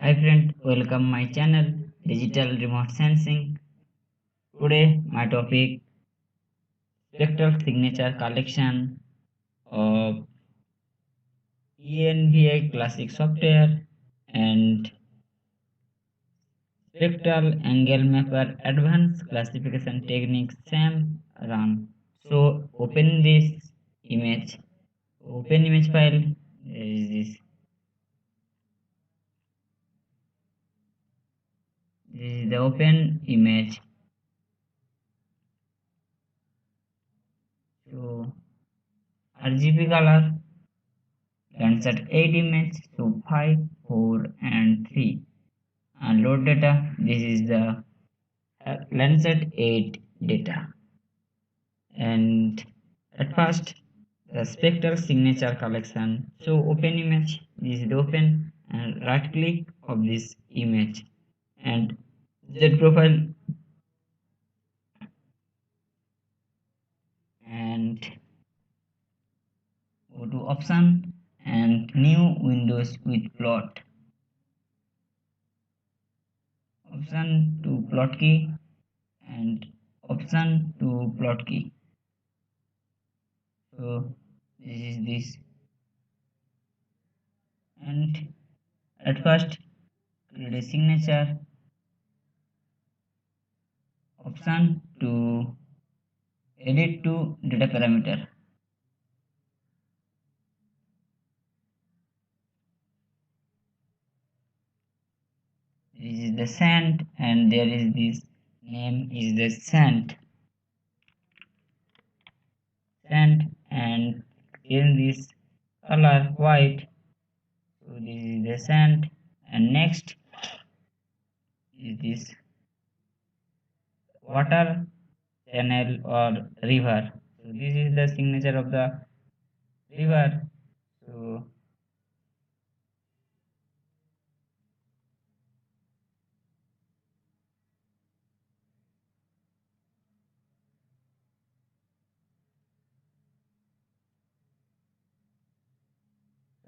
Hi friend, welcome my channel Digital Remote Sensing. Today my topic spectral signature collection of ENVI classic software and spectral angle mapper advanced classification techniques SAM run. So open this image, open image file. There is this. This is the open image. So RGB color, Landsat 8 image, so 5, 4 and 3. And load data, this is the Landsat 8 data. And at first, the spectral signature collection. So open image, this is the open, and right click of this image and Z profile and go to option and new windows with plot. Option to plot key and option to plot key. So this is this, and at first create a signature, option to edit to data parameter. This is the sand and there is this name is the sand and in this color white. So this is the sand, and next is this water channel or river. So this is the signature of the river. So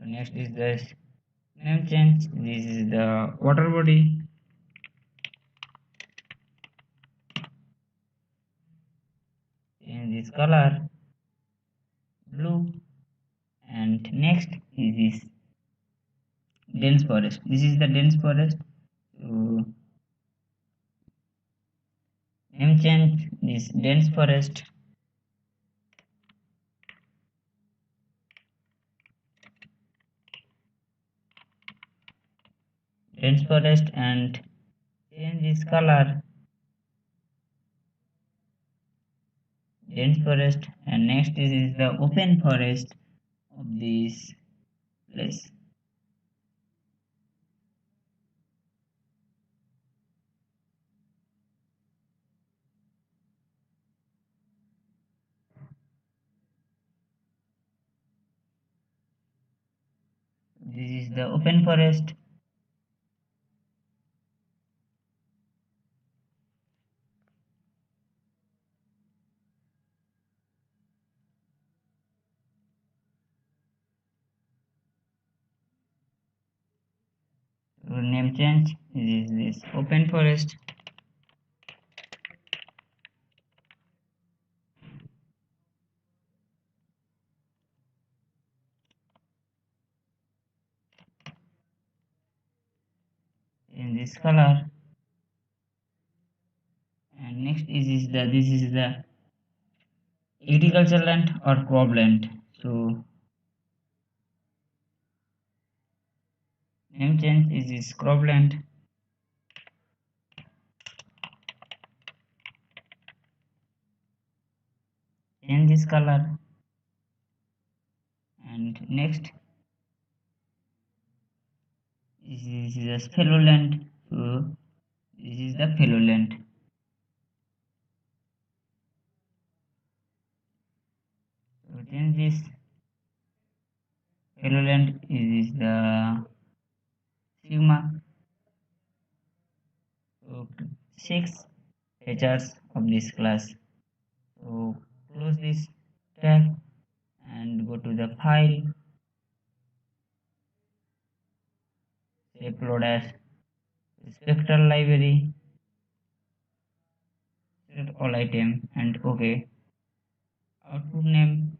next is the name change. This is the water body. In this color blue, and next is this dense forest. This is the dense forest. So name change this dense forest. Dense forest and change this color. Dense forest, and next is the open forest of this place. This is the open forest. So name change. This is this open forest. In this color, and next is the this is the agricultural land or cropland. So name change is this cropland. In this color, and next this is the fellow land. So this is the fellow land. So change this fellow land is the sigma. So 6 features of this class. So close this tab and go to the file, upload as spectral library, select all item and OK. Output name,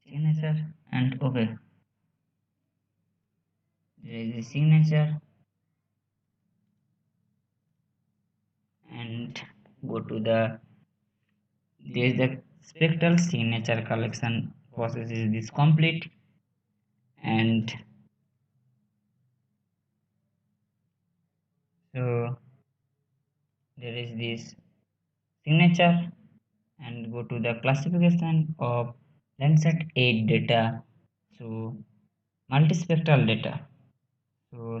signature and OK. There is a signature and go to the there is the spectral signature collection process is this complete, and so there is this signature and go to the classification of Landsat 8 data. So multispectral data. So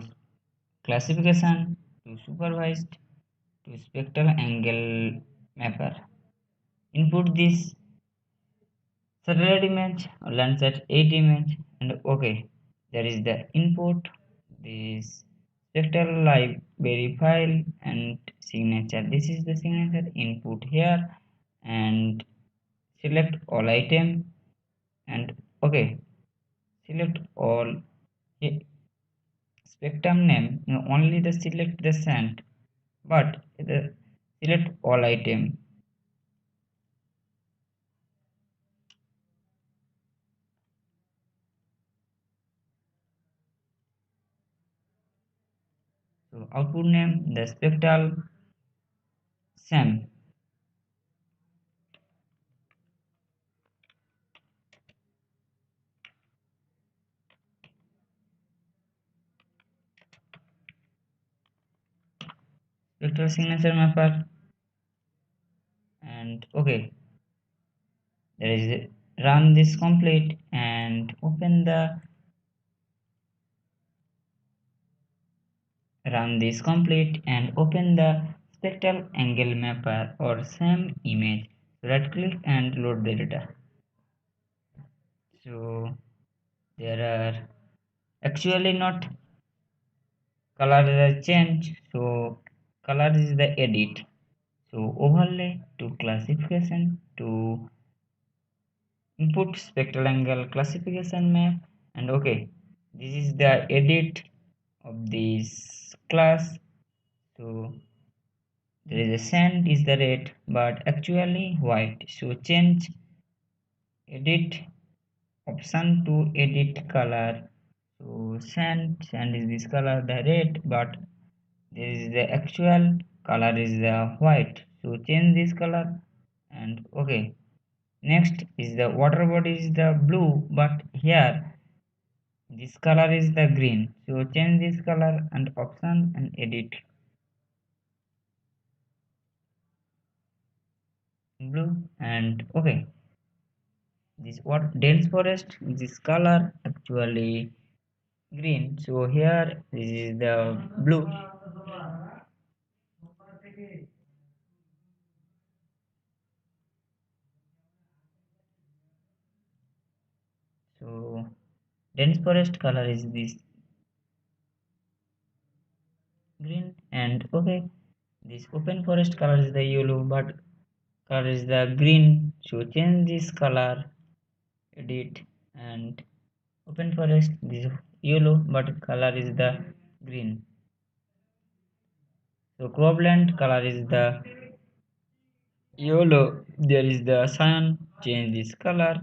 classification to supervised to spectral angle mapper. Input this satellite image or Landsat 8 image and OK. There is the input, this spectral library file and signature. This is the signature input here and select all item and OK. Select all spectrum name only the select the sand but the select all item. So output name the spectral SAM. Spectral signature mapper and OK. There is run this complete and open the run this complete and open the spectral angle mapper or SAM image. Right click and load the data. So there are actually not color change, so color is the edit, so overlay to classification to input spectral angle classification map and OK. This is the edit of this class. So there is a sand is the red but actually white, so change edit option to edit color. So sand is this color the red but this is the actual color is the white, so change this color and OK. Next is the water body is the blue but here this color is the green, so change this color and option and edit blue and OK. This what dense forest this color actually green, so here this is the blue. So dense forest color is this green and OK. This open forest color is the yellow but color is the green, so change this color edit and open forest this yellow but color is the green, so cropland color is the yellow, there is the sun, change this color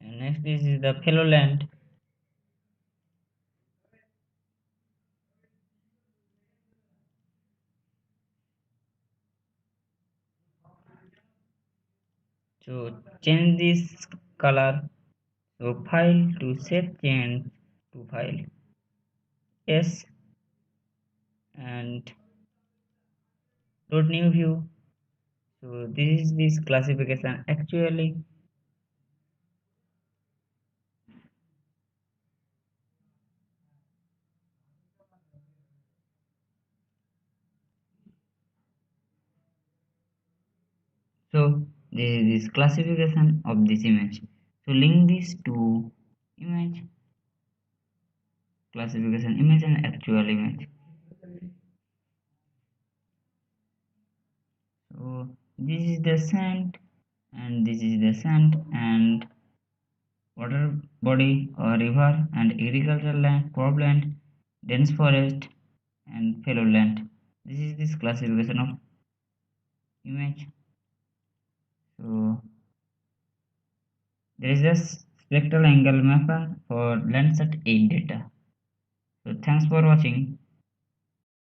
and next this is the fellow land. So change this color, so file to set change to file, yes and load new view. So this is this classification actually. So this is this classification of this image. So link this to image, classification image and actual image. So this is the sand and this is the sand and water body or river and agricultural land, cropland, dense forest and fallow land. This is this classification of image. So there is a spectral angle mapper for Landsat 8 data. So thanks for watching.